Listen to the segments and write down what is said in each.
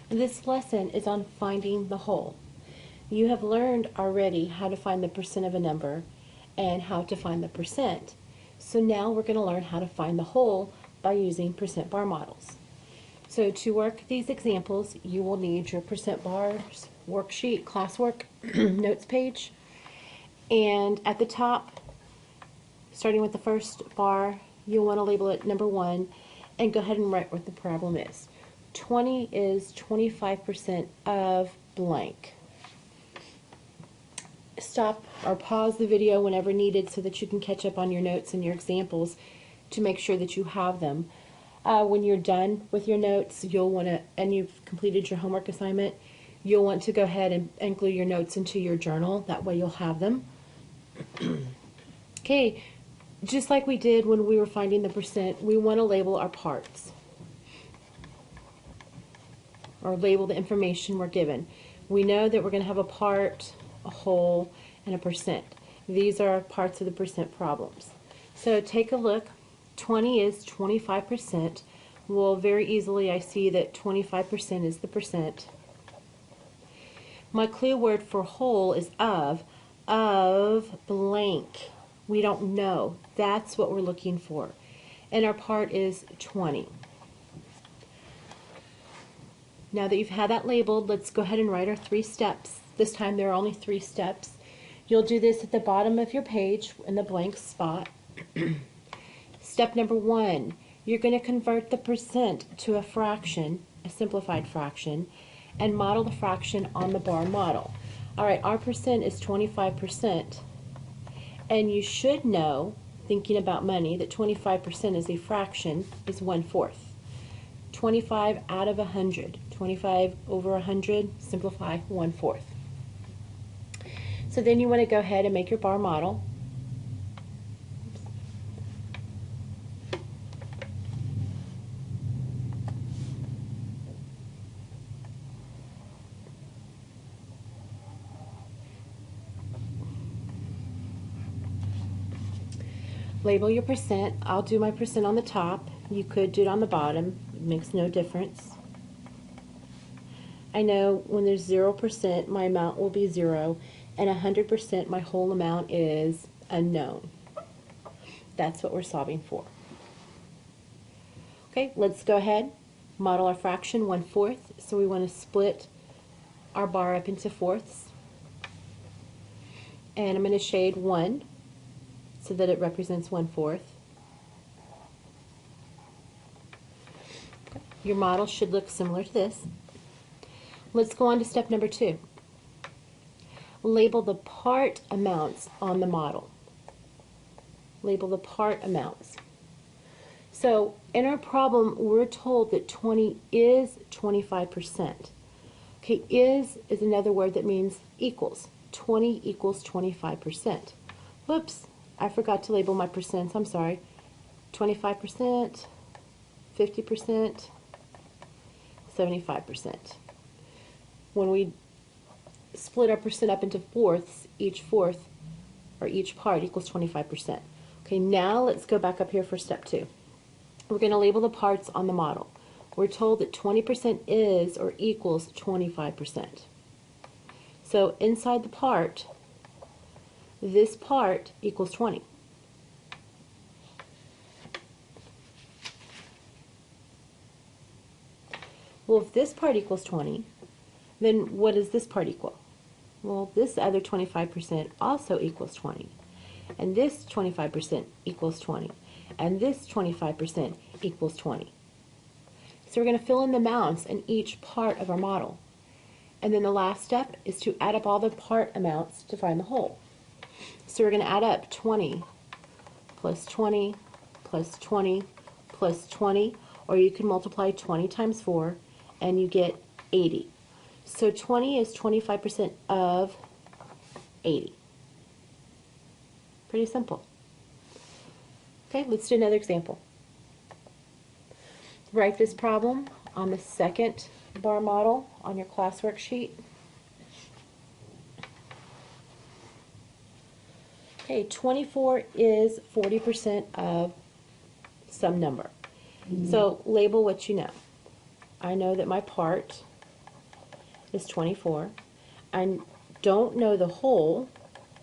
This lesson is on finding the whole. You have learned already how to find the percent of a number and how to find the percent. So now we're going to learn how to find the whole by using percent bar models. So to work these examples, you will need your percent bars worksheet, classwork, notes page, and at the top, starting with the first bar, you'll want to label it number 1 and go ahead and write what the problem is. 20 is 25% of blank. Stop or pause the video whenever needed so that you can catch up on your notes and your examples to make sure that you have them. When you're done with your notes, you'll want to, and you've completed your homework assignment, you'll want to go ahead and glue your notes into your journal. That way you'll have them. Okay, just like we did when we were finding the percent, we want to label our parts, or label the information we're given. We know that we're going to have a part, a whole, and a percent. These are parts of the percent problems. So take a look. 20 is 25%. Well, very easily I see that 25% is the percent. My clue word for whole is of blank. We don't know. That's what we're looking for. And our part is 20. Now that you've had that labeled, let's go ahead and write our 3 steps. This time there are only 3 steps. You'll do this at the bottom of your page in the blank spot. Step number 1, you're going to convert the percent to a fraction, a simplified fraction, and model the fraction on the bar model. Alright, our percent is 25%, and you should know, thinking about money, that 25% is a fraction, is 1/4. 25 out of 100. 25 over 100, simplify 1/4. So then you want to go ahead and make your bar model. Label your percent. I'll do my percent on the top. You could do it on the bottom. It makes no difference. I know when there's 0%, my amount will be 0, and 100%, my whole amount is unknown. That's what we're solving for. Okay, let's go ahead. Model our fraction 1/4. So we want to split our bar up into fourths. And I'm going to shade 1 so that it represents 1/4. Your model should look similar to this. Let's go on to step number 2. Label the part amounts on the model. Label the part amounts. So in our problem, we're told that 20 is 25%. Okay, is another word that means equals. 20 equals 25%. Whoops, I forgot to label my percents. I'm sorry. 25%, 50%, 75%. When we split our percent up into fourths, each fourth or each part equals 25%. Okay, now let's go back up here for step 2. We're going to label the parts on the model. We're told that 20% is or equals 25%. So inside the part, this part equals 20. Well, if this part equals 20, then what does this part equal? Well, this other 25% also equals 20. And this 25% equals 20. And this 25% equals 20. So we're going to fill in the amounts in each part of our model. And then the last step is to add up all the part amounts to find the whole. So we're going to add up 20 plus 20 plus 20 plus 20, or you can multiply 20 times 4 and you get 80. So 20 is 25% of 80. Pretty simple. Okay, let's do another example. Write this problem on the second bar model on your class worksheet. Okay, 24 is 40% of some number. So label what you know. I know that my part is 24. I don't know the whole.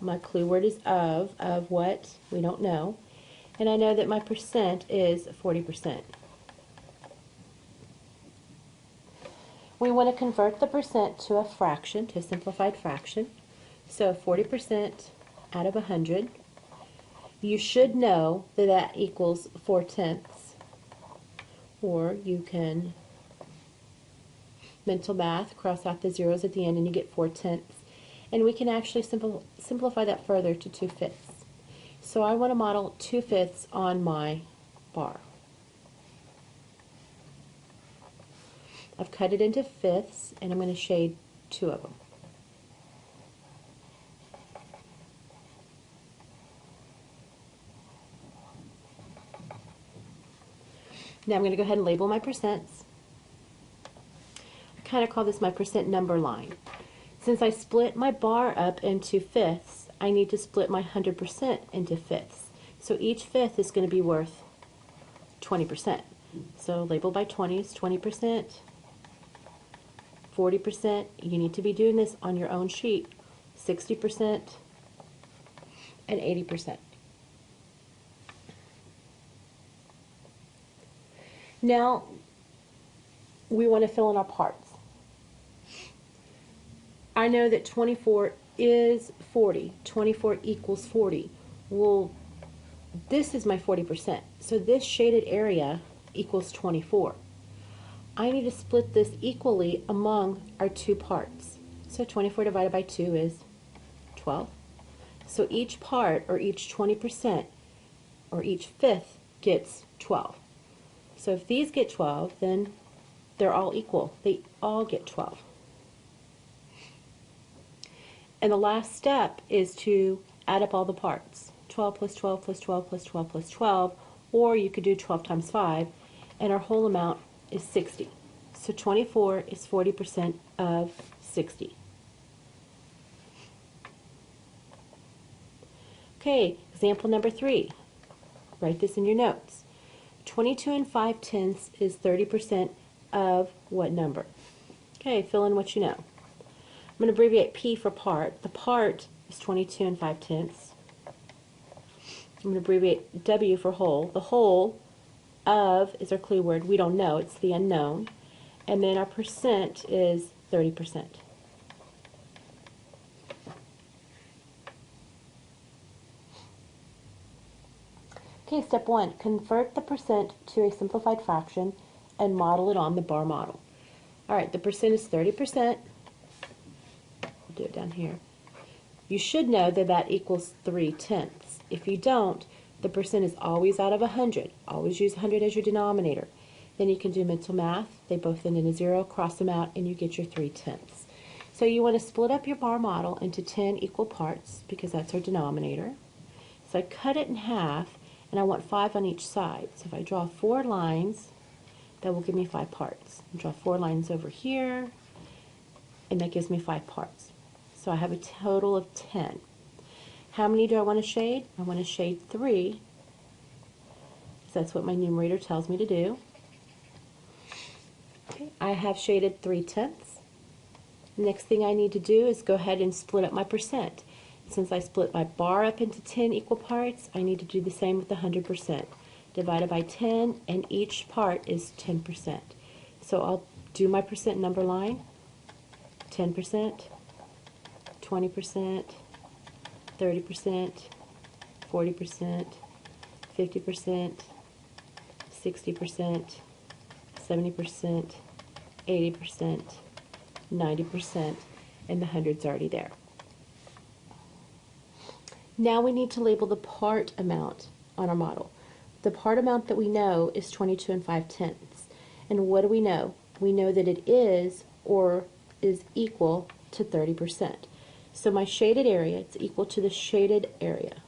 My clue word is of what? We don't know. And I know that my percent is 40%. We want to convert the percent to a fraction, to a simplified fraction. So 40% out of 100. You should know that that equals 4/10. Or you can mental math, cross out the zeros at the end and you get 4/10. And we can actually simplify that further to 2/5. So I want to model 2/5 on my bar. I've cut it into fifths and I'm going to shade 2 of them. Now I'm going to go ahead and label my percents. I kind of call this my percent number line. Since I split my bar up into fifths, I need to split my 100% into fifths. So each fifth is going to be worth 20%. So label by 20s, 20%, 40%. You need to be doing this on your own sheet. 60% and 80%. Now we want to fill in our parts. I know that 24 is 40. 24 equals 40. Well, this is my 40%. So this shaded area equals 24. I need to split this equally among our 2 parts. So 24 divided by 2 is 12. So each part, or each 20%, or each fifth gets 12. So if these get 12, then they're all equal. They all get 12. And the last step is to add up all the parts. 12 plus 12 plus 12 plus 12 plus 12, or you could do 12 times 5, and our whole amount is 60. So 24 is 40% of 60. Okay, example number 3. Write this in your notes. 22 and 5/10 is 30% of what number? Okay, fill in what you know. I'm going to abbreviate P for part. The part is 22 and 5/10. I'm going to abbreviate W for whole. The whole of is our clue word. We don't know. It's the unknown. And then our percent is 30%. Okay, step 1. Convert the percent to a simplified fraction and model it on the bar model. All right, the percent is 30%. I'll do it down here. You should know that that equals 3/10. If you don't, the percent is always out of 100. Always use 100 as your denominator. Then you can do mental math. They both end in a 0, cross them out, and you get your 3/10. So you want to split up your bar model into 10 equal parts because that's our denominator. So I cut it in half, and I want 5 on each side. So if I draw 4 lines, that will give me 5 parts. I'll draw 4 lines over here, and that gives me 5 parts. So I have a total of 10. How many do I want to shade? I want to shade 3, because that's what my numerator tells me to do. Okay, I have shaded 3/10. Next thing I need to do is go ahead and split up my percent. Since I split my bar up into 10 equal parts, I need to do the same with the 100%. Divided by 10, and each part is 10%. So I'll do my percent number line. 10%, 20%, 30%, 40%, 50%, 60%, 70%, 80%, 90%, and the hundred's already there. Now we need to label the part amount on our model. The part amount that we know is 22 and 5/10. And what do we know? We know that it is or is equal to 30%. So my shaded area, it's equal to the shaded area.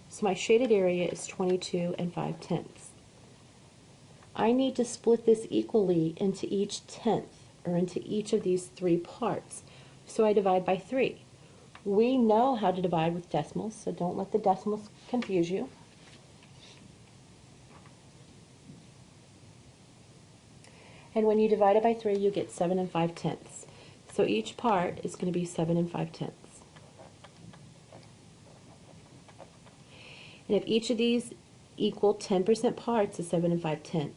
So my shaded area is 22 and 5/10. I need to split this equally into each tenth, or into each of these 3 parts. So I divide by 3. We know how to divide with decimals, so don't let the decimals confuse you. And when you divide it by 3, you get 7 and 5/10. So each part is going to be 7 5/10. And if each of these equal 10% parts of 7 5/10,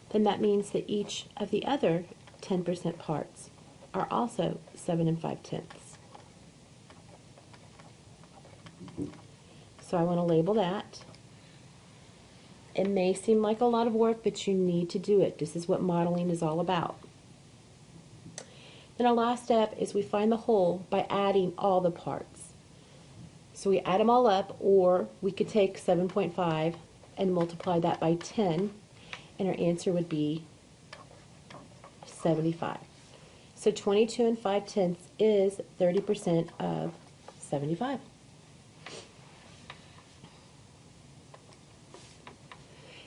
then that means that each of the other 10% parts are also 7 5/10. So I want to label that. It may seem like a lot of work, but you need to do it. This is what modeling is all about. Then our last step is we find the whole by adding all the parts. So we add them all up, or we could take 7.5 and multiply that by 10, and our answer would be 75. So 22 5/10 is 30% of 75.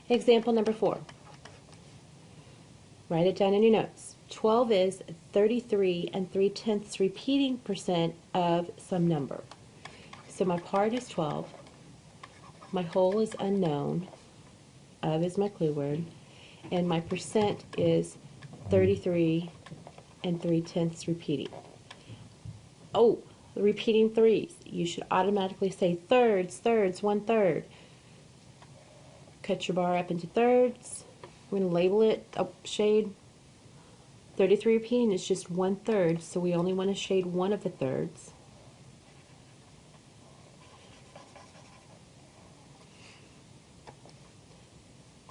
Example number 4. Write it down in your notes. 12 is 33 3/10 repeating percent of some number. So my part is 12. My whole is unknown. Of is my clue word. And my percent is 33 3/10 repeating. Oh, repeating threes. You should automatically say thirds, 1/3. Cut your bar up into thirds. We're going to label it, shade. 33 repeating is just 1/3, so we only want to shade one of the thirds.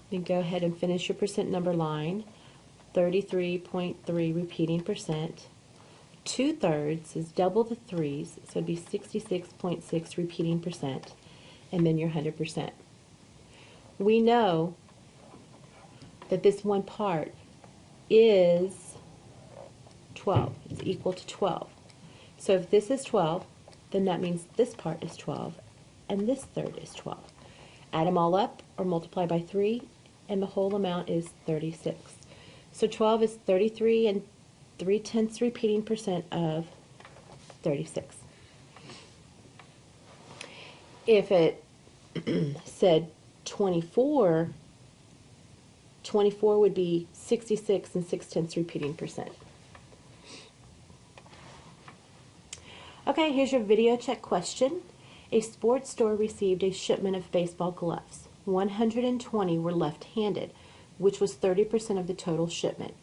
Then go ahead and finish your percent number line. 33.3 repeating percent. 2/3 is double the threes, so it'd be 66.6 repeating percent, and then your 100%. We know that this one part is 12. It's equal to 12. So if this is 12, then that means this part is 12, and this third is 12. Add them all up, or multiply by 3, and the whole amount is 36. So 12 is 33 3/10 repeating percent of 36. If it said 24, 24 would be 66 6/10 repeating percent. Okay, here's your video check question. A sports store received a shipment of baseball gloves. 120 were left-handed, which was 30% of the total shipment.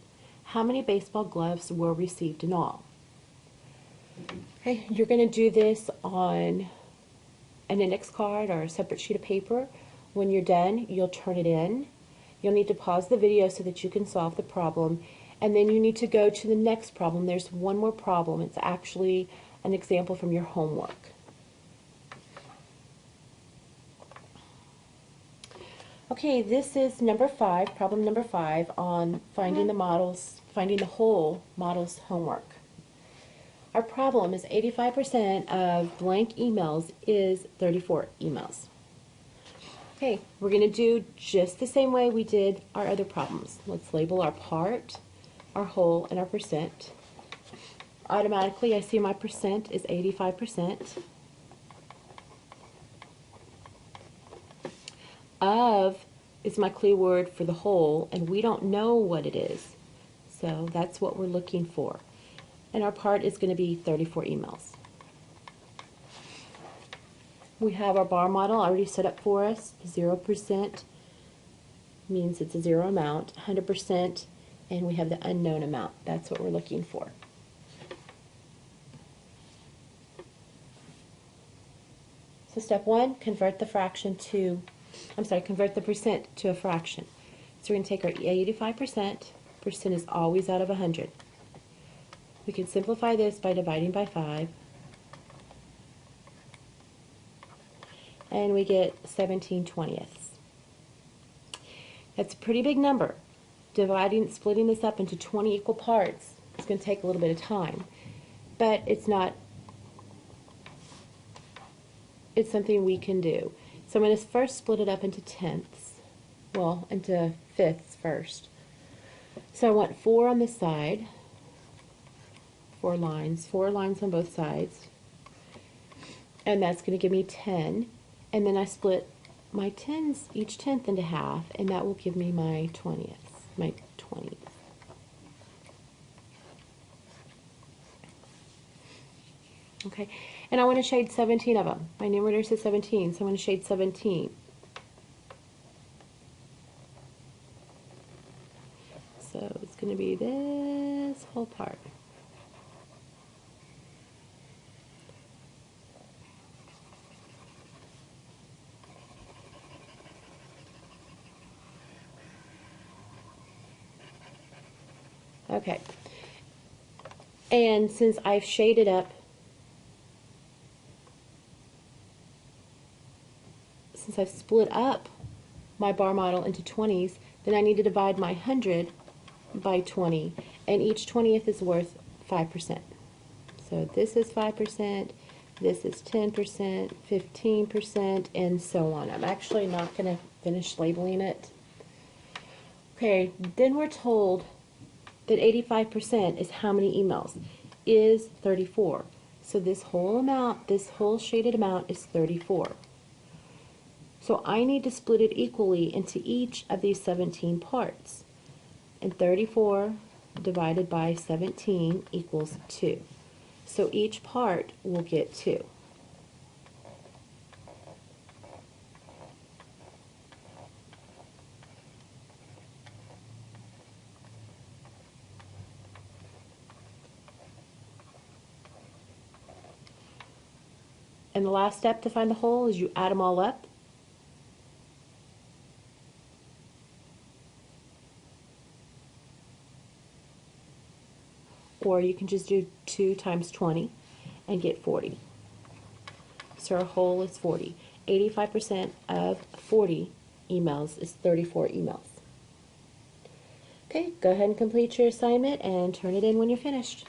How many baseball gloves were received in all? Okay, you're going to do this on an index card or a separate sheet of paper. When you're done, you'll turn it in. You'll need to pause the video so that you can solve the problem, and then you need to go to the next problem. There's one more problem. It's actually an example from your homework. Okay, this is number 5, problem number 5 on finding the whole models homework. Our problem is 85% of blank emails is 34 emails. Okay, we're going to do just the same way we did our other problems. Let's label our part, our whole, and our percent. Automatically, I see my percent is 85%. Of is my clue word for the whole, and we don't know what it is. So that's what we're looking for. And our part is going to be 34 emails. We have our bar model already set up for us. 0% means it's a zero amount, 100%, and we have the unknown amount. That's what we're looking for. So step 1, convert the percent to a fraction. So we're going to take our 85%, percent is always out of 100. We can simplify this by dividing by 5, and we get 17/20. That's a pretty big number. Splitting this up into 20 equal parts is going to take a little bit of time, but it's something we can do. So I'm going to first split it up into tenths, into fifths first. So I want 4 on this side, 4 lines on both sides, and that's going to give me 10. And then I split my tens, each tenth, into half, and that will give me my 20th, my 20th. Okay, and I want to shade 17 of them. My numerator says 17, so I'm going to shade 17. So it's going to be this whole part. Okay, and since I've shaded up, since I've split up my bar model into 20s, then I need to divide my 100 by 20, and each 20th is worth 5%. So this is 5%, this is 10%, 15%, and so on. I'm actually not going to finish labeling it. Okay, then we're told that 85% is how many emails? Is 34. So this whole amount, this whole shaded amount is 34. So I need to split it equally into each of these 17 parts. And 34 divided by 17 equals 2. So each part will get 2. And the last step to find the whole is you add them all up. Or you can just do 2 times 20 and get 40. So our whole is 40. 85% of 40 emails is 34 emails. Okay, go ahead and complete your assignment and turn it in when you're finished.